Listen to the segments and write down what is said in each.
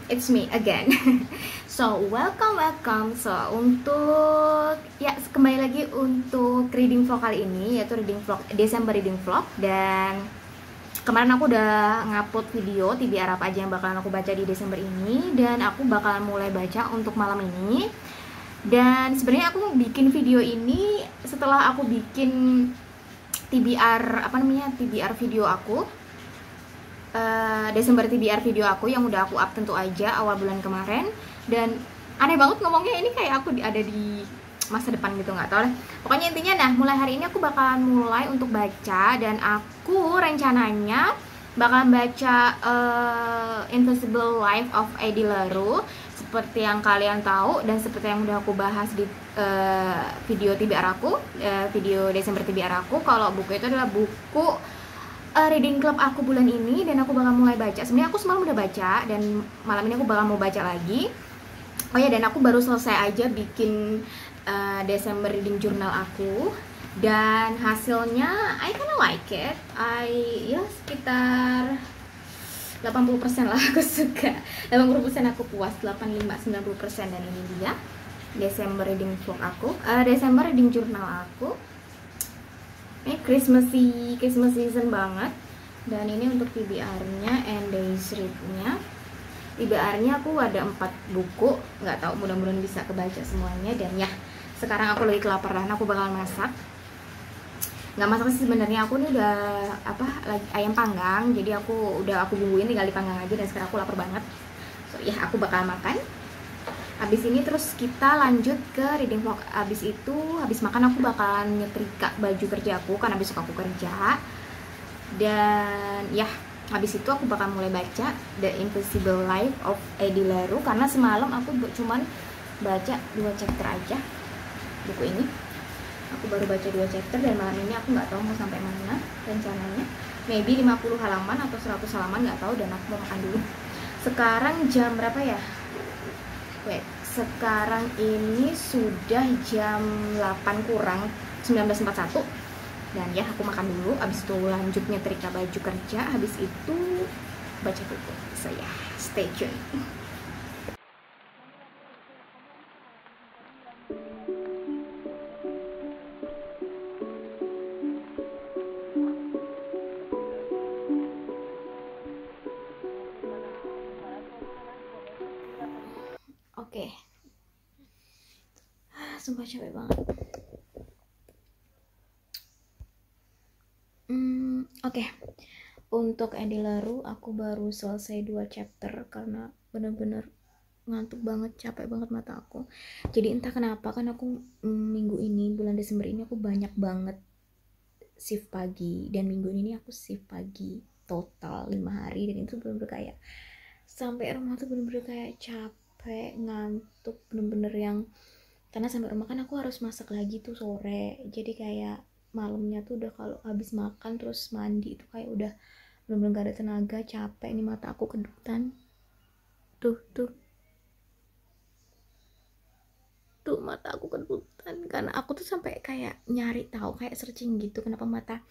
it's me again. So, welcome. So, untuk kembali lagi untuk reading vlog kali ini, yaitu reading vlog Desember reading vlog. Dan kemarin aku udah ngupload video TBR apa aja yang bakalan aku baca di Desember ini, dan aku bakalan mulai baca untuk malam ini. Dan sebenarnya aku bikin video ini setelah aku bikin TBR video aku, Desember TBR video aku yang udah aku up tentu aja awal bulan kemarin. Dan aneh banget ngomongnya, ini kayak aku ada di masa depan gitu, nggak tau lah. Pokoknya intinya, nah mulai hari ini aku bakalan mulai untuk baca, dan aku rencananya bakalan baca Invisible Life of Eddie LaRue, seperti yang kalian tahu dan seperti yang udah aku bahas di video TBR aku, video Desember TBR aku. Kalau buku itu adalah buku reading club aku bulan ini, dan aku bakal mulai baca. Sebenarnya aku semalam udah baca, dan malam ini aku bakal mau baca lagi. Oh ya, dan aku baru selesai aja bikin Desember reading journal aku, dan hasilnya I kinda like it. Sekitar 80% lah aku suka. 80% aku puas, 85-90%. Dan ini dia Desember reading vlog aku, Desember reading journal aku. Ini Christmas season banget. Dan ini untuk TBR-nya and days read-nya. TBR-nya aku ada 4 buku, nggak tahu, mudah-mudahan bisa kebaca semuanya. Dan ya, sekarang aku lagi kelaparan, aku bakal masak. Nggak masak sih sebenarnya, aku ini udah lagi ayam panggang, jadi aku bumbuin, tinggal dipanggang aja. Dan sekarang aku lapar banget. So ya, aku bakal makan. Habis ini terus kita lanjut ke reading vlog. Habis makan aku bakalan nyetrika baju kerja aku, karena besok aku kerja. Dan ya, habis itu aku bakal mulai baca The Invisible Life of Eddie LaRue, karena semalam aku cuman baca 2 chapter aja buku ini. Aku baru baca 2 chapter, dan malam ini aku nggak tahu mau sampai mana rencananya. Maybe 50 halaman atau 100 halaman, nggak tahu. Dan aku mau makan dulu. Sekarang jam berapa ya? Sekarang ini sudah jam 8 kurang 19.41. Dan ya, aku makan dulu, abis itu lanjut nyetrika baju kerja, habis itu baca buku. So ya, stay tune. Oke. Sumpah capek banget. Oke. Untuk Eddie LaRue aku baru selesai 2 chapter, karena bener-bener ngantuk banget, capek banget mata aku. Jadi entah kenapa kan aku minggu ini, bulan Desember ini aku banyak banget shift pagi, dan minggu ini aku shift pagi total 5 hari. Dan itu bener-bener kayak sampai rumah tuh bener-bener kayak capek, ngantuk, bener-bener yang, karena sampai rumah kan aku harus masak lagi tuh sore. Jadi kayak malamnya tuh udah, kalau habis makan terus mandi itu kayak udah bener-bener gak ada tenaga, capek. Nih mata aku kedutan tuh mata aku kedutan, karena aku tuh sampai kayak nyari tahu, kayak searching gitu, kenapa mata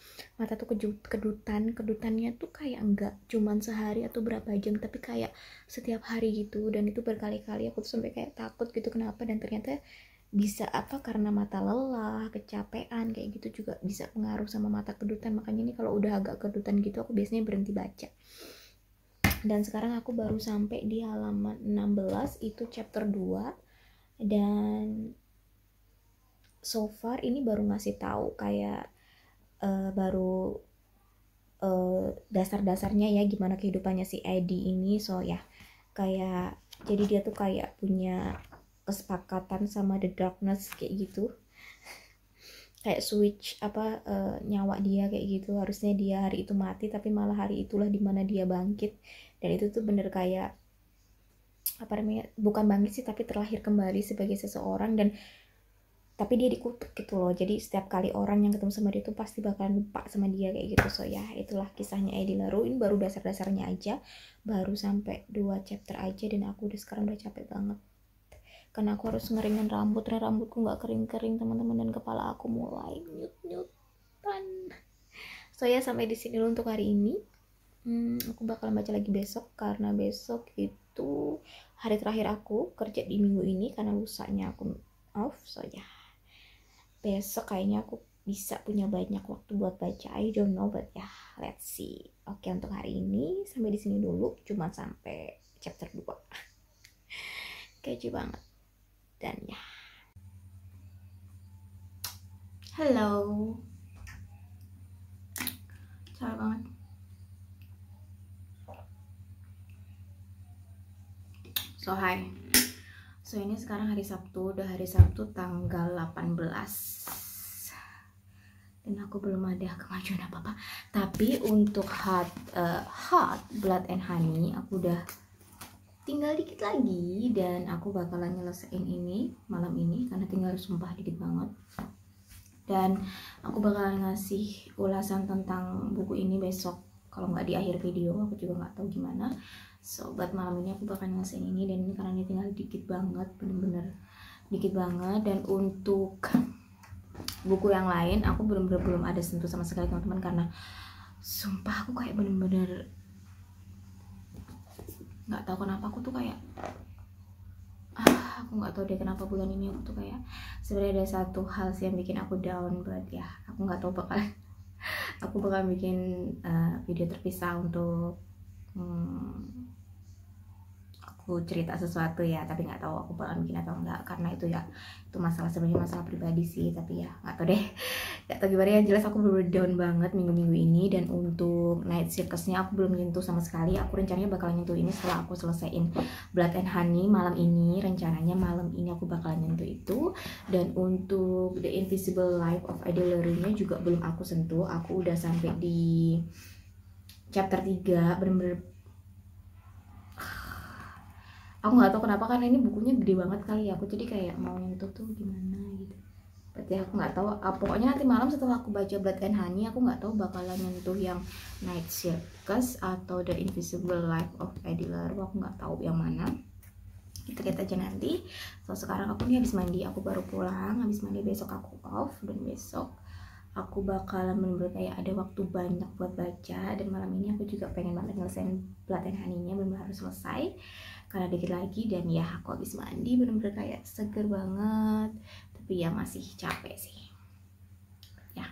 tuh kedutannya tuh kayak enggak cuman sehari atau berapa jam, tapi kayak setiap hari gitu. Dan itu berkali-kali, aku tuh sampai kayak takut gitu kenapa. Dan ternyata bisa karena mata lelah, kecapean, kayak gitu juga bisa pengaruh sama mata kedutan. Makanya ini kalau udah agak kedutan gitu aku biasanya berhenti baca. Dan sekarang aku baru sampai di halaman 16, itu chapter 2. Dan so far ini baru ngasih tahu kayak baru dasar-dasarnya ya, gimana kehidupannya si Eddie ini. So ya, kayak jadi dia tuh kayak punya kesepakatan sama The Darkness kayak gitu, kayak switch nyawa dia kayak gitu. Harusnya dia hari itu mati, tapi malah hari itulah dimana dia bangkit. Dan itu tuh bener kayak bukan bangkit sih, tapi terlahir kembali sebagai seseorang. Dan tapi dia dikutuk gitu loh, jadi setiap kali orang yang ketemu sama dia tuh pasti bakalan lupa sama dia kayak gitu. So ya, itulah kisahnya Eddie LaRue. Ini baru dasar-dasarnya aja, baru sampai 2 chapter aja, dan aku sekarang udah capek banget, karena aku harus ngeringin rambut, dan rambutku nggak kering-kering teman-teman, dan kepala aku mulai nyut-nyutan. So ya, sampai di sini dulu untuk hari ini. Aku bakal baca lagi besok karena besok itu hari terakhir aku kerja di minggu ini karena lusanya aku off. So ya, besok kayaknya aku bisa punya banyak waktu buat baca. I don't know, but ya, let's see. Oke, untuk hari ini sampai di sini dulu, cuma sampai chapter 2. Keju banget. Dan ya. Halo. Capek banget. So hi. So ini sekarang hari Sabtu, udah hari Sabtu tanggal 18. Dan aku belum ada kemajuan apa-apa. Tapi untuk hot blood and honey aku udah tinggal dikit lagi dan aku bakalan nyelesain ini malam ini karena tinggal sumpah dikit banget. Dan aku bakalan ngasih ulasan tentang buku ini besok, kalau nggak di akhir video, aku juga nggak tahu gimana. So buat malam ini aku bakal nyelesain ini, dan ini karena ini tinggal dikit banget, bener-bener dikit banget. Dan untuk buku yang lain aku bener-bener belum ada sentuh sama sekali teman-teman, karena sumpah aku kayak bener-bener nggak tahu kenapa aku tuh kayak aku nggak tahu deh kenapa bulan ini aku tuh kayak sebenarnya ada satu hal sih yang bikin aku down, but ya aku nggak tahu aku bakal bikin video terpisah untuk aku cerita sesuatu ya, tapi nggak tahu aku bakal bikin atau enggak, karena itu ya itu masalah, sebenarnya masalah pribadi sih, tapi ya nggak tahu deh, nggak tahu gimana. Yang jelas aku bener-bener down banget minggu-minggu ini. Dan untuk Night Circusnya aku belum nyentuh sama sekali. Aku rencananya bakal nyentuh ini setelah aku selesaiin Blood and Honey malam ini, rencananya malam ini aku bakalan nyentuh itu. Dan untuk The Invisible Life of Eddie Laurey-nya juga belum aku sentuh. Aku udah sampai di chapter 3, bener-bener aku nggak tahu kenapa, karena ini bukunya gede banget kali ya, aku jadi kayak mau nyentuh tuh gimana gitu. Berarti aku nggak tahu, pokoknya nanti malam setelah aku baca Blood and Honey aku nggak tahu bakalan nyentuh yang Night Circus atau The Invisible Life of Eddie Laurey, aku nggak tahu yang mana. Kita lihat aja nanti. So sekarang aku nih habis mandi, aku baru pulang habis mandi, besok aku off, dan besok aku bakalan bener-bener kayak ada waktu banyak buat baca. Dan malam ini aku juga pengen banget nyelesain Blood and Honey-nya, bener-bener harus selesai karena dikit lagi. Dan ya aku habis mandi bener-bener kayak seger banget, tapi ya masih capek sih ya.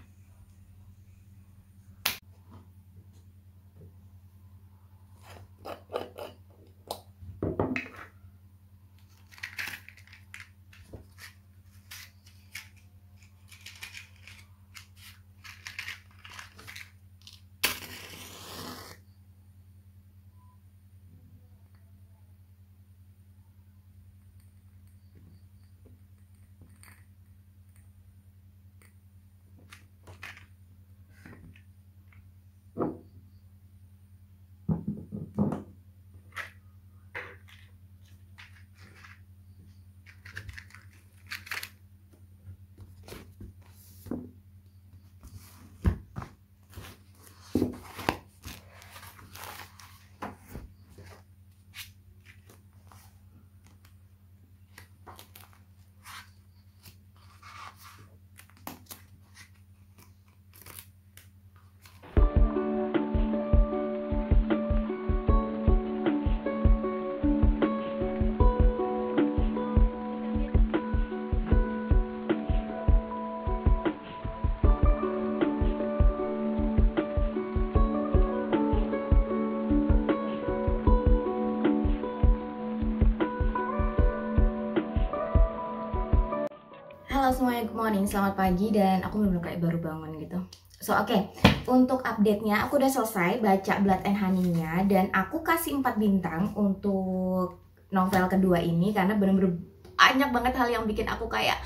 Halo semuanya, good morning, selamat pagi, dan aku bener-bener kayak baru bangun gitu. So oke, untuk update-nya aku udah selesai baca Blood and Honey-nya, dan aku kasih 4 bintang untuk novel kedua ini karena bener-bener banyak banget hal yang bikin aku kayak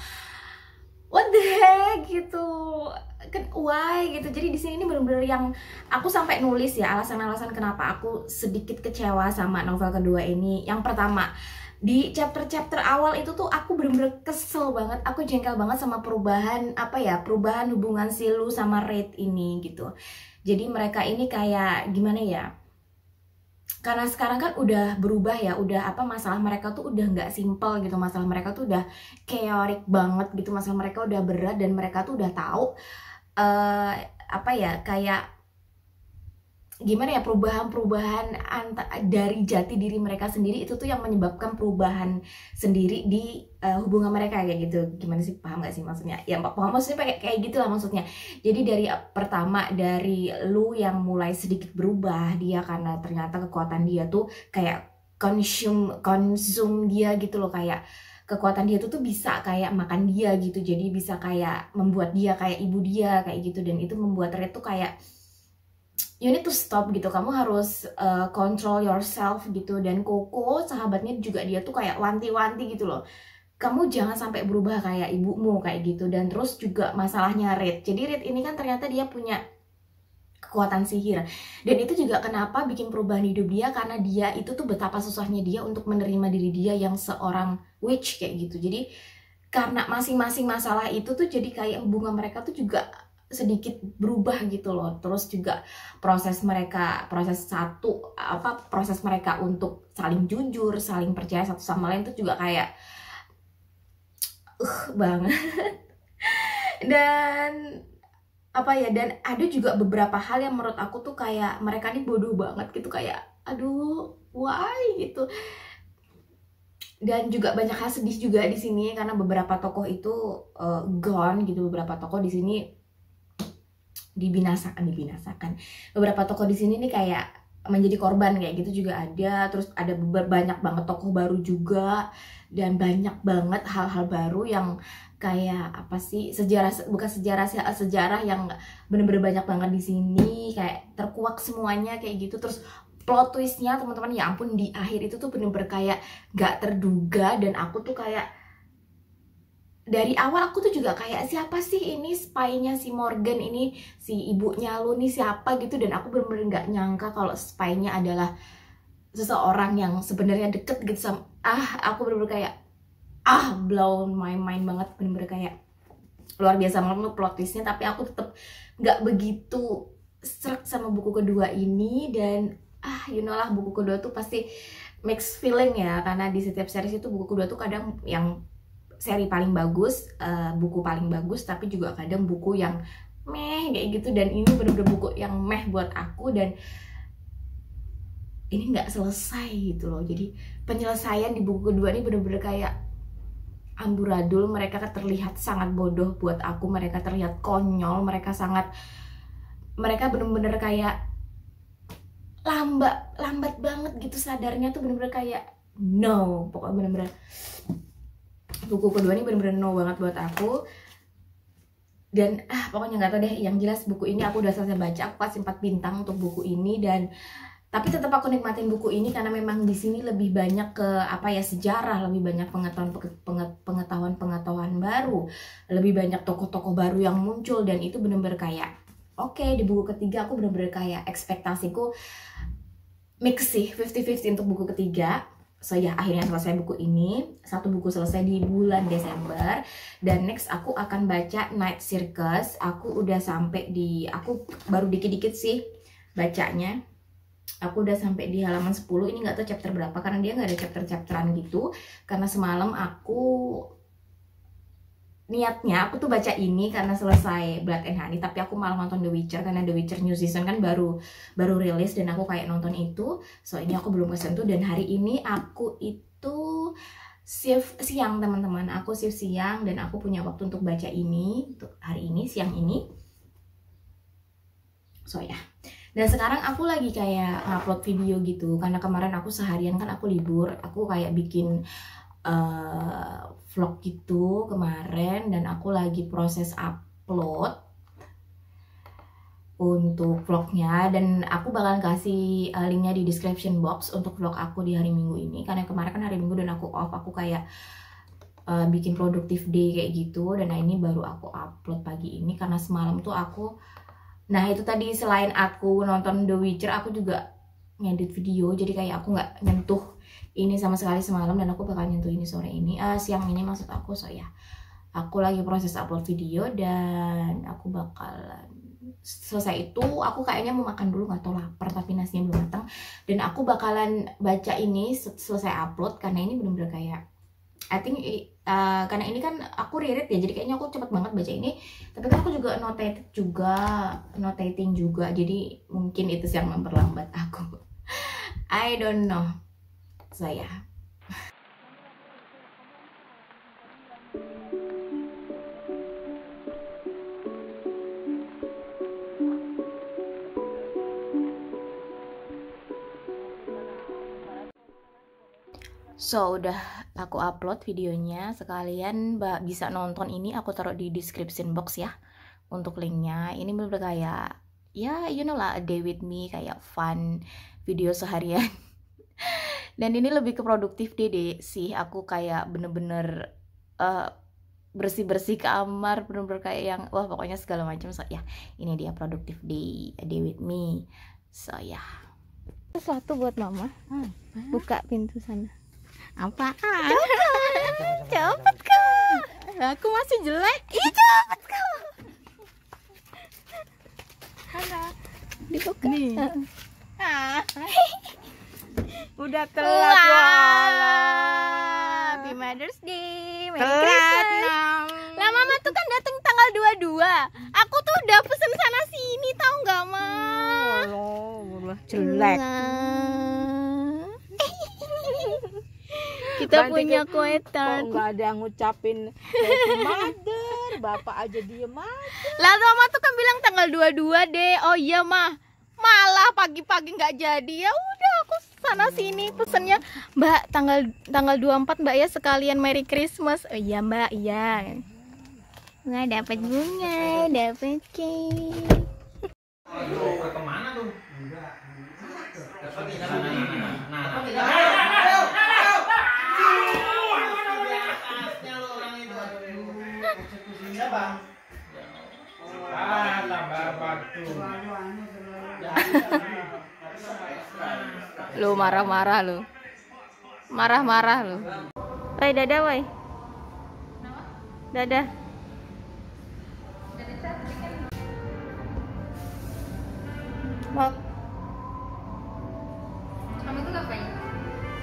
what the heck gitu, kan why gitu. Jadi di sini ini bener-bener yang aku sampai nulis ya alasan-alasan kenapa aku sedikit kecewa sama novel kedua ini. Yang pertama, di chapter-chapter awal itu tuh aku bener-bener kesel banget, aku jengkel banget sama perubahan perubahan hubungan si Lu sama Reid ini gitu. Jadi mereka ini kayak gimana ya, karena sekarang kan udah berubah ya, udah masalah mereka tuh udah nggak simple gitu, masalah mereka tuh udah chaotic banget gitu, masalah mereka udah berat, dan mereka tuh udah tahu kayak gimana ya, perubahan-perubahan dari jati diri mereka sendiri, itu tuh yang menyebabkan perubahan sendiri di hubungan mereka kayak gitu. Gimana sih, paham gak sih maksudnya? Ya paham, maksudnya kayak gitulah maksudnya. Jadi dari pertama, dari lu yang mulai sedikit berubah dia karena ternyata kekuatan dia tuh kayak konsum dia gitu loh, kayak kekuatan dia tuh bisa kayak makan dia gitu, jadi bisa kayak membuat dia kayak ibu dia kayak gitu, dan itu membuat Red tuh kayak you need to stop gitu, kamu harus control yourself gitu. Dan Koko sahabatnya juga, dia tuh kayak wanti-wanti gitu loh, kamu jangan sampai berubah kayak ibumu kayak gitu. Dan terus juga masalahnya Red, jadi Red ini kan ternyata dia punya kekuatan sihir, dan itu juga kenapa bikin perubahan hidup dia, karena dia itu tuh betapa susahnya dia untuk menerima diri dia yang seorang witch kayak gitu. Jadi karena masing-masing masalah itu tuh jadi kayak hubungan mereka tuh juga sedikit berubah gitu loh. Terus juga proses mereka untuk saling jujur, saling percaya satu sama lain tuh juga kayak banget. Dan apa ya, dan ada juga beberapa hal yang menurut aku tuh kayak mereka nih bodoh banget gitu, kayak aduh why gitu. Dan juga banyak hal sedih juga di sini karena beberapa tokoh itu gone gitu, beberapa tokoh di sini dibinasakan. Beberapa tokoh di sini nih kayak menjadi korban kayak gitu juga ada. Terus ada banyak banget tokoh baru juga, dan banyak banget hal-hal baru yang kayak apa sih, bukan sejarah yang bener-bener banyak banget di sini, kayak terkuak semuanya kayak gitu. Terus plot twistnya teman-teman, ya ampun, di akhir itu tuh bener-bener kayak gak terduga. Dan aku tuh kayak dari awal aku tuh juga kayak, siapa sih ini spy-nya si Morgan ini, si ibunya lu nih siapa gitu. Dan aku bener-bener gak nyangka kalau spy-nya adalah seseorang yang sebenarnya deket gitu sama, aku bener-bener kayak blown my mind banget, bener-bener kayak luar biasa banget plot twistnya. Tapi aku tetap gak begitu serak sama buku kedua ini. Dan you know lah, buku kedua tuh pasti mixed feeling ya, karena di setiap series itu buku kedua tuh kadang yang seri paling bagus, buku paling bagus, tapi juga kadang buku yang meh kayak gitu. Dan ini bener-bener buku yang meh buat aku, dan ini nggak selesai gitu loh. Jadi penyelesaian di buku kedua ini bener-bener kayak amburadul. Mereka terlihat sangat bodoh buat aku, mereka terlihat konyol, mereka bener-bener kayak lambat banget gitu sadarnya tuh, bener-bener kayak no. Pokoknya bener-bener buku kedua ini bener-bener no banget buat aku. Dan pokoknya nggak tau deh, yang jelas buku ini aku udah selesai baca, aku kasih 4 bintang untuk buku ini. Dan tapi tetap aku nikmatin buku ini karena memang di sini lebih banyak ke apa ya, sejarah, lebih banyak pengetahuan baru, lebih banyak tokoh-tokoh baru yang muncul. Dan itu bener-bener kayak oke, di buku ketiga aku bener-bener kayak ekspektasiku mix sih, 50-50 untuk buku ketiga. So ya, akhirnya selesai buku ini. Satu buku selesai di bulan Desember. Dan next aku akan baca Night Circus. Aku udah sampai aku baru dikit-dikit sih bacanya. Aku udah sampai di halaman 10. Ini nggak tahu chapter berapa karena dia nggak ada chapter-chapteran gitu. Karena semalam aku niatnya aku tuh baca ini karena selesai Blood and Honey, tapi aku malah nonton The Witcher karena The Witcher new season kan baru rilis, dan aku kayak nonton itu. So ini aku belum kesentuh. Dan hari ini aku itu shift siang teman-teman, aku shift siang, dan aku punya waktu untuk baca ini untuk hari ini, siang ini. So ya, dan sekarang aku lagi kayak upload video gitu karena kemarin aku seharian kan aku libur, aku kayak bikin vlog gitu kemarin, dan aku lagi proses upload untuk vlognya. Dan aku bakalan kasih linknya di description box untuk vlog aku di hari Minggu ini, karena kemarin kan hari Minggu dan aku off, aku kayak bikin productive day kayak gitu. Dan ini baru aku upload pagi ini karena semalam tuh aku, nah itu tadi, selain aku nonton The Witcher, aku juga ngedit video, jadi kayak aku nggak nyentuh ini sama sekali semalam, dan aku bakal nyentuh ini sore ini, siang ini maksud aku. So ya, aku lagi proses upload video, dan aku bakalan selesai itu, aku kayaknya mau makan dulu, nggak tau lapar, tapi nasinya belum matang. Dan aku bakalan baca ini selesai upload karena ini bener-bener kayak I think karena ini kan aku reread ya, jadi kayaknya aku cepet banget baca ini. Tapi kan aku juga notating juga, jadi mungkin itu yang memperlambat aku. I don't know. So ya. So udah aku upload videonya, sekalian Mbak bisa nonton ini, aku taruh di description box ya untuk linknya. Ini bener-bener kayak ya you know lah, a day with me, kayak fun video seharian. Dan ini lebih ke produktif deh sih, aku kayak bener-bener bersih-bersih kamar, bener-bener kayak yang wah pokoknya segala macam. So ya, ini dia produktif day, a day with me. So ya, sesuatu buat mama. Buka pintu sana. Apaan? Cepet kak. Aku masih jelek. Ih cepet kak. Dibuka nih. Udah telat. Happy Mother's Day. Merry Christmas. Lah mama tuh kan datang tanggal 22. Aku tuh udah pesen sana sini, tahu nggak ma? Jelek. Kita Banting punya kok kue tart. nggak ada yang ngucapin Happy Mother, bapak aja diem aja. Lah mama tuh kan bilang tanggal 22 deh. Oh iya mah. Malah pagi-pagi nggak jadi. Ya udah aku sana sini pesennya, Mbak tanggal 24 Mbak ya, sekalian Merry Christmas. Oh iya Mbak, iya. Nggak dapat bunga, dapat cake. Kemana tuh? Lu marah-marah lu. Marah-marah lu. Woi, dadah woi. Dadah. Mau. Kamu tuh ngapain?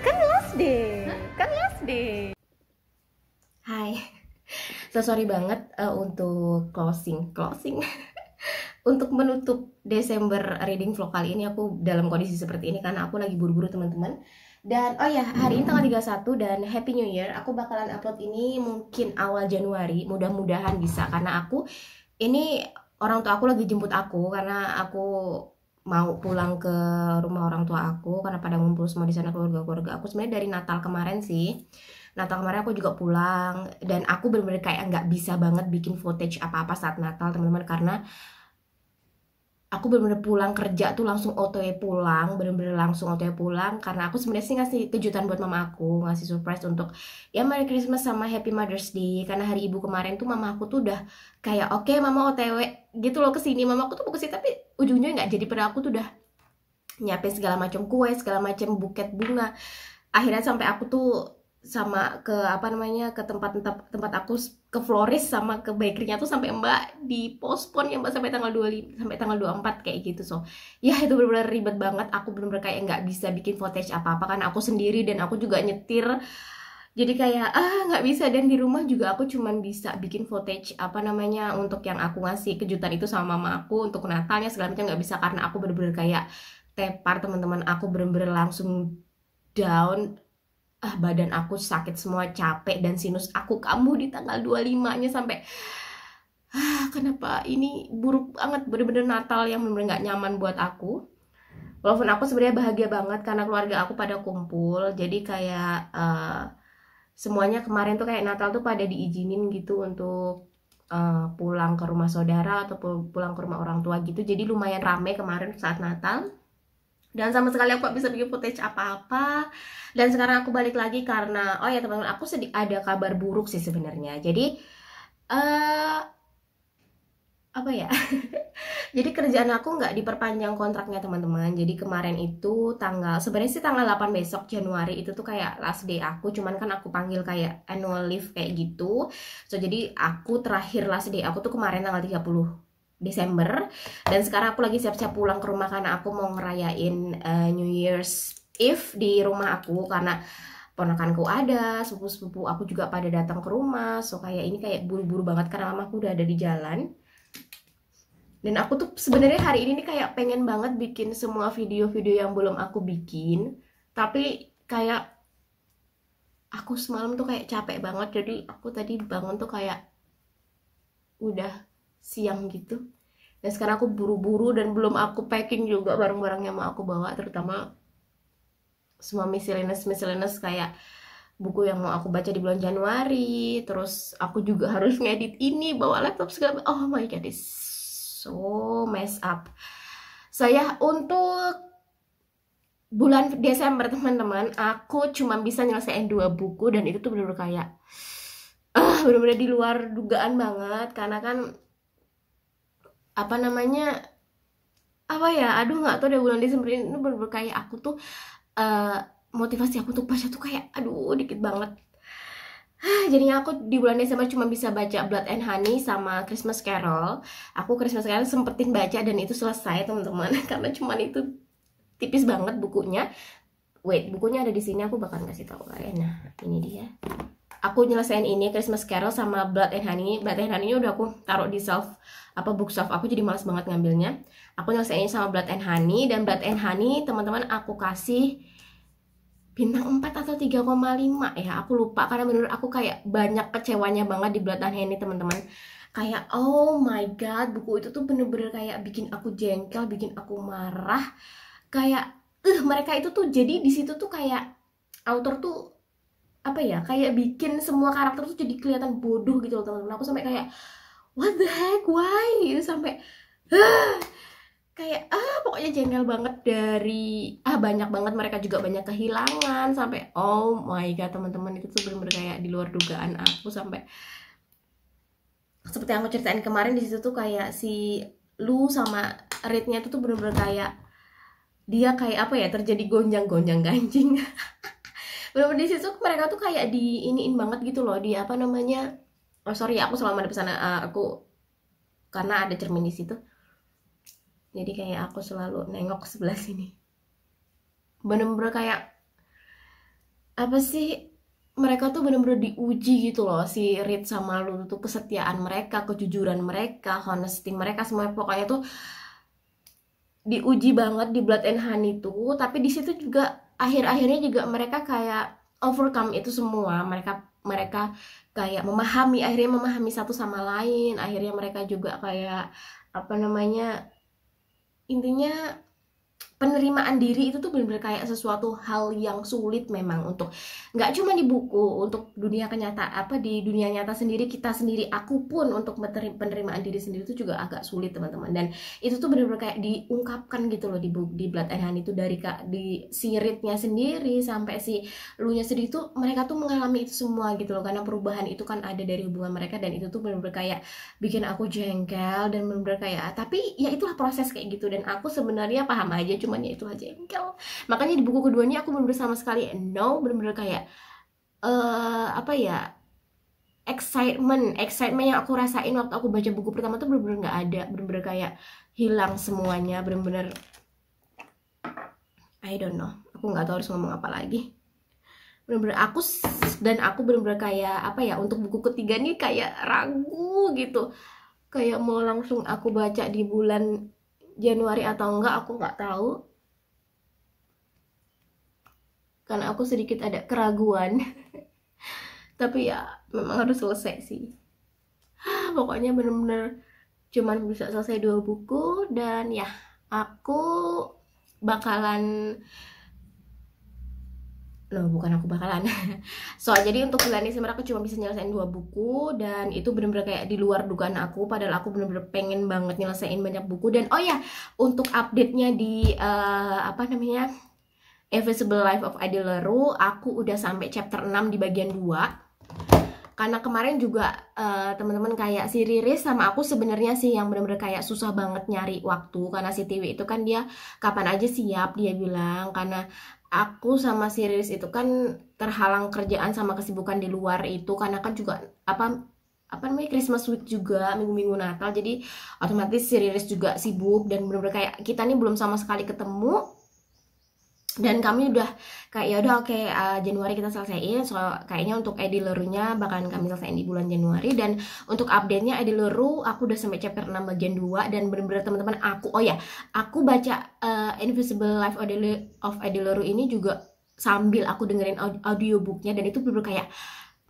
Kan last day. Kan last day. Hai. So sorry banget untuk closing. Untuk menutup Desember reading vlog kali ini aku dalam kondisi seperti ini karena aku lagi buru-buru teman-teman. Dan oh ya, hari ini tanggal 31 dan Happy New Year. Aku bakalan upload ini mungkin awal Januari, mudah-mudahan bisa, karena aku ini orang tua aku lagi jemput aku karena aku mau pulang ke rumah orang tua aku karena pada ngumpul semua di sana, keluarga-keluarga aku. Sebenarnya dari Natal kemarin sih. Natal kemarin aku juga pulang dan aku bener-bener kayak nggak bisa banget bikin footage apa-apa saat Natal teman-teman, karena aku bener-bener pulang kerja tuh langsung OTW pulang, bener-bener langsung OTW pulang, karena aku sebenarnya sih ngasih kejutan buat mama aku, ngasih surprise untuk ya Merry Christmas sama Happy Mother's Day, karena hari ibu kemarin tuh mama aku tuh udah kayak oke, mama OTW gitu loh kesini, mama aku tuh mau kesini tapi ujungnya nggak jadi, pada aku tuh udah nyiapin segala macam kue, segala macam buket bunga, akhirnya sampai aku tuh sama ke apa namanya ke tempat aku ke florist sama ke bakerynya tuh sampai mbak di postpone ya mbak sampai tanggal 25 sampai tanggal 24 kayak gitu. So ya itu benar-benar ribet banget, aku benar-benar kayak nggak bisa bikin footage apa-apa karena aku sendiri dan aku juga nyetir, jadi kayak nggak bisa. Dan di rumah juga aku cuman bisa bikin footage apa namanya untuk yang aku ngasih kejutan itu sama mama aku untuk Natalnya segala macam, nggak bisa karena aku benar-benar kayak tepar teman-teman, aku benar-benar langsung down. Badan aku sakit semua, capek, dan sinus aku kambuh di tanggal 25-nya sampai kenapa ini buruk banget, bener-bener Natal yang bener-bener gak nyaman buat aku. Walaupun aku sebenarnya bahagia banget karena keluarga aku pada kumpul, jadi kayak semuanya kemarin tuh kayak Natal tuh pada diizinin gitu untuk pulang ke rumah saudara atau pulang ke rumah orang tua gitu, jadi lumayan rame kemarin saat Natal. Dan sama sekali aku gak bisa bikin footage apa-apa. Dan sekarang aku balik lagi karena oh ya teman-teman, aku ada kabar buruk sih sebenarnya. Jadi apa ya? Jadi kerjaan aku nggak diperpanjang kontraknya teman-teman. Jadi kemarin itu sebenarnya sih tanggal 8 besok Januari itu tuh kayak last day aku, cuman kan aku panggil kayak annual leave kayak gitu. So jadi aku terakhir last day aku tuh kemarin tanggal 30 Desember, dan sekarang aku lagi siap-siap pulang ke rumah karena aku mau ngerayain New Year's Eve di rumah aku, karena ponakanku ada, sepupu-sepupu aku juga pada datang ke rumah. So kayak ini kayak buru-buru banget karena mamaku udah ada di jalan. Dan aku tuh sebenarnya hari ini nih kayak pengen banget bikin semua video-video yang belum aku bikin, tapi kayak aku semalam tuh kayak capek banget, jadi aku tadi bangun tuh kayak udah siang gitu. Dan sekarang aku buru-buru dan belum aku packing juga barang-barang yang mau aku bawa, terutama semua miscellaneous kayak buku yang mau aku baca di bulan Januari. Terus aku juga harus ngedit ini, bawa laptop segala. Oh my god, it's so mess up. Saya untuk bulan Desember teman-teman, aku cuma bisa nyelesain 2 buku dan itu tuh bener-bener kayak bener-bener di luar dugaan banget, karena kan apa namanya, apa ya, aduh nggak tahu deh, bulan Desember ini bener-bener kayak aku tuh motivasi aku untuk baca tuh kayak aduh dikit banget. Jadinya aku di bulan Desember cuma bisa baca Blood and Honey sama Christmas Carol. Aku Christmas Carol sempetin baca dan itu selesai teman-teman karena cuma itu tipis banget bukunya. Wait, bukunya ada di sini, aku bakal kasih tahu kalian. Nah, ini dia. Aku nyelesain ini Christmas Carol sama Blood and Honey. Blood and Honey udah aku taruh di shelf book shelf aku, jadi malas banget ngambilnya. Aku nyelesain sama Blood and Honey, dan Blood and Honey teman-teman aku kasih bintang 4 atau 3,5 ya, aku lupa, karena menurut aku kayak banyak kecewanya banget di Blood and Honey teman-teman. Kayak oh my god, buku itu tuh bener-bener kayak bikin aku jengkel, bikin aku marah. Kayak mereka itu tuh jadi di situ tuh kayak author tuh apa ya, kayak bikin semua karakter tuh jadi kelihatan bodoh gitu loh teman-teman. Aku sampai kayak what the heck, why gitu, sampai kayak pokoknya jengkel banget. Dari banyak banget, mereka juga banyak kehilangan, sampai oh my god teman-teman, itu tuh bener-bener kayak di luar dugaan aku. Sampai seperti yang aku ceritain kemarin, di situ tuh kayak si Lu sama Reed-nya itu tuh bener-bener kayak dia kayak apa ya, terjadi gonjang-gonjang ganjing. Bener-bener di situ mereka tuh kayak di iniin banget gitu loh, di apa namanya, oh sorry aku selama di sana aku karena ada cermin di situ, jadi kayak aku selalu nengok ke sebelah sini. Bener-bener kayak apa sih, mereka tuh bener-bener diuji gitu loh, si Reed sama Lu tuh, kesetiaan mereka, kejujuran mereka, honesty mereka, semuanya pokoknya tuh diuji banget di Blood and Honey tuh. Tapi di situ juga akhir-akhirnya juga mereka kayak overcome itu semua. Mereka kayak akhirnya memahami satu sama lain. Akhirnya mereka juga kayak apa namanya, intinya penerimaan diri itu tuh benar-benar kayak sesuatu hal yang sulit memang, untuk nggak cuma di buku, untuk dunia kenyataan, di dunia nyata sendiri, kita sendiri, aku pun, untuk penerimaan diri sendiri itu juga agak sulit teman-teman. Dan itu tuh benar-benar kayak diungkapkan gitu loh di Blood and Honey itu, dari di si Reed-nya sendiri sampai si Lu-nya sendiri tuh, mereka tuh mengalami itu semua gitu loh, karena perubahan itu kan ada dari hubungan mereka. Dan itu tuh benar-benar kayak bikin aku jengkel, dan benar-benar kayak, tapi ya itulah proses kayak gitu, dan aku sebenarnya paham aja, cuman ya itu aja jengkel. Makanya di buku kedua ini aku bener-bener sama sekali bener-bener kayak apa ya, excitement yang aku rasain waktu aku baca buku pertama tuh bener-bener nggak ada, bener-bener kayak hilang semuanya, bener-bener I don't know, aku nggak tahu harus ngomong apa lagi. Bener-bener aku bener-bener kayak apa ya, untuk buku ketiga nih kayak ragu gitu, kayak mau langsung aku baca di bulan Januari atau enggak, aku nggak tahu, karena aku sedikit ada keraguan. Tapi ya memang harus selesai sih. Pokoknya bener-bener cuman bisa selesai 2 buku, dan ya aku bakalan jadi untuk bulan Desember aku cuma bisa nyelesain 2 buku, dan itu bener-bener kayak di luar dugaan aku, padahal aku bener-bener pengen banget nyelesain banyak buku. Dan oh ya, untuk update-nya di apa namanya, Invisible Life of Adi Leroux, aku udah sampai chapter 6 di bagian 2. Karena kemarin juga teman-teman kayak si Riris sama aku sebenarnya sih yang bener-bener kayak susah banget nyari waktu, karena si Tiwi itu kan dia kapan aja siap, dia bilang. Karena aku sama si Riris itu kan terhalang kerjaan sama kesibukan di luar itu, karena kan juga apa namanya, Christmas week juga, minggu-minggu Natal, jadi otomatis si Riris juga sibuk, dan bener-bener kayak kita nih belum sama sekali ketemu. Dan kami udah kayak ya udah oke, Januari kita selesaiin. So kayaknya untuk Edileru-nya bakalan kami selesaiin di bulan Januari. Dan untuk update-nya Edileru aku udah sampai chapter 6 bagian 2. Dan bener-bener teman-teman aku baca Invisible Life of Edileru ini juga sambil aku dengerin audiobooknya, dan itu bener-bener kayak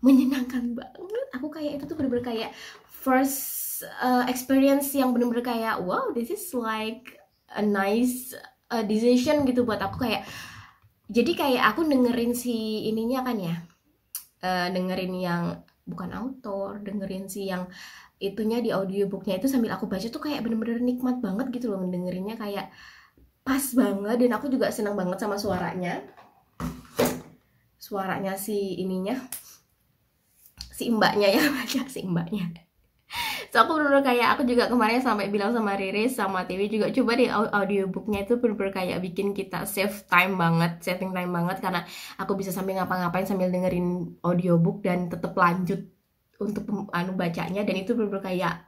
menyenangkan banget. Aku kayak itu tuh bener-bener kayak first experience yang bener-bener kayak wow, this is like a nice decision gitu buat aku. Kayak jadi kayak aku dengerin si ininya kan ya, dengerin yang bukan author, dengerin si yang itunya di audiobooknya itu sambil aku baca tuh kayak bener-bener nikmat banget gitu loh ngedengerinnya, kayak pas banget. Dan aku juga senang banget sama suaranya si ininya, si mbaknya ya, baca si mbaknya. So aku bener-bener kayak, aku juga kemarin sampai bilang sama Riris sama Tiwi juga, coba deh audiobooknya itu bener-bener kayak bikin kita saving time banget, karena aku bisa sambil ngapa-ngapain sambil dengerin audiobook dan tetap lanjut untuk bacanya. Dan itu bener-bener kayak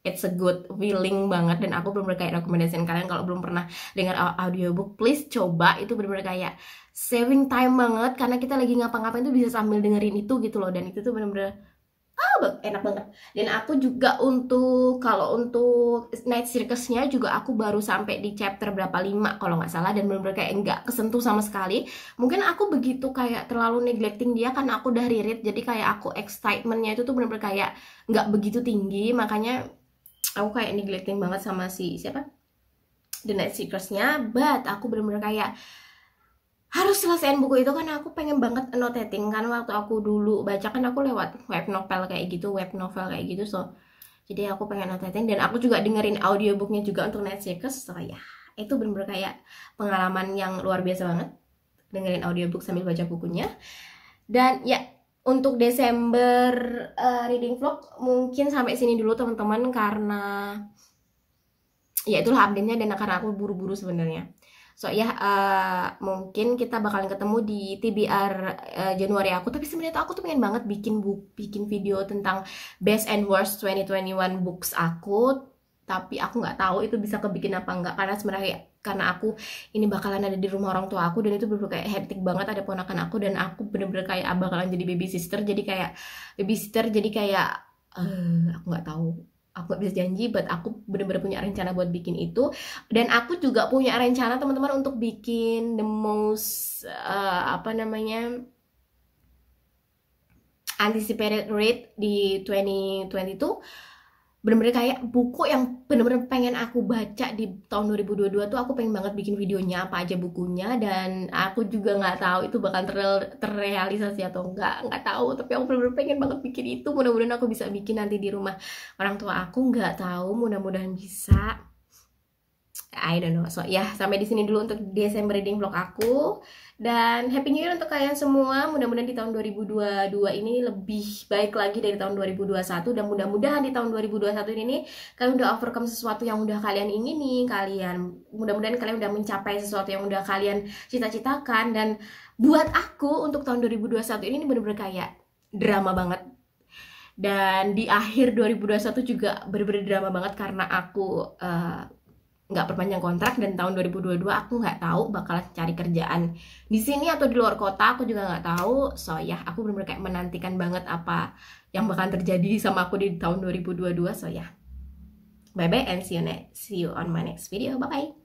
it's a good feeling banget. Dan aku bener-bener kayak rekomendasiin kalian kalau belum pernah dengar audiobook, please coba. Itu bener-bener kayak saving time banget, karena kita lagi ngapa-ngapain tuh bisa sambil dengerin itu gitu loh. Dan itu tuh bener-bener enak banget. Dan aku juga kalau untuk Night Circus-nya juga aku baru sampai di chapter berapa 5 kalau nggak salah, dan bener-bener kayak nggak kesentuh sama sekali. Mungkin aku begitu kayak terlalu neglecting dia kan, aku udah reread, jadi kayak aku excitementnya itu tuh bener-bener kayak nggak begitu tinggi, makanya aku kayak neglecting banget sama si siapa The Night Circus-nya. But aku bener-bener kayak harus selesaiin buku itu, kan aku pengen banget annotating kan. Waktu aku dulu baca kan aku lewat web novel kayak gitu, so jadi aku pengen annotating. Dan aku juga dengerin audiobooknya juga untuk Night Circus. So ya itu bener-bener kayak pengalaman yang luar biasa banget dengerin audiobook sambil baca bukunya. Dan ya untuk Desember reading vlog mungkin sampai sini dulu teman-teman, karena ya itulah update-nya, dan karena aku buru-buru sebenarnya. So ya mungkin kita bakalan ketemu di TBR Januari aku. Tapi sebenarnya aku tuh pengen banget bikin video tentang Best and Worst 2021 books aku. Tapi aku nggak tahu itu bisa kebikin apa enggak, karena sebenarnya karena aku ini bakalan ada di rumah orang tua aku, dan itu bener-bener kayak hectic banget, ada ponakan aku, dan aku bener-bener kayak bakalan jadi babysitter. Jadi kayak aku nggak tahu, aku gak bisa janji, but aku bener-bener punya rencana buat bikin itu. Dan aku juga punya rencana teman-teman untuk bikin the most anticipated read di 2022. Bener-bener kayak buku yang bener-bener pengen aku baca di tahun 2022 tuh, aku pengen banget bikin videonya apa aja bukunya. Dan aku juga nggak tahu itu bakal terrealisasi atau nggak tahu, tapi aku bener-bener pengen banget bikin itu. Mudah-mudahan aku bisa bikin nanti di rumah orang tua aku, nggak tahu, mudah-mudahan bisa, I don't know. So ya sampai di sini dulu untuk Desember reading vlog aku. Dan Happy New Year untuk kalian semua. Mudah-mudahan di tahun 2022 ini lebih baik lagi dari tahun 2021. Dan mudah-mudahan di tahun 2021 ini kalian udah overcome sesuatu yang udah kalian ingini. Mudah-mudahan kalian udah mencapai sesuatu yang udah kalian cita-citakan. Dan buat aku untuk tahun 2021 ini bener-bener kayak drama banget. Dan di akhir 2021 juga bener-bener drama banget, karena aku nggak perpanjang kontrak, dan tahun 2022 aku nggak tahu bakal cari kerjaan di sini atau di luar kota, aku juga nggak tahu. So ya aku benar-benar kayak menantikan banget apa yang bakal terjadi sama aku di tahun 2022. So ya bye bye and see you on my next video. Bye bye.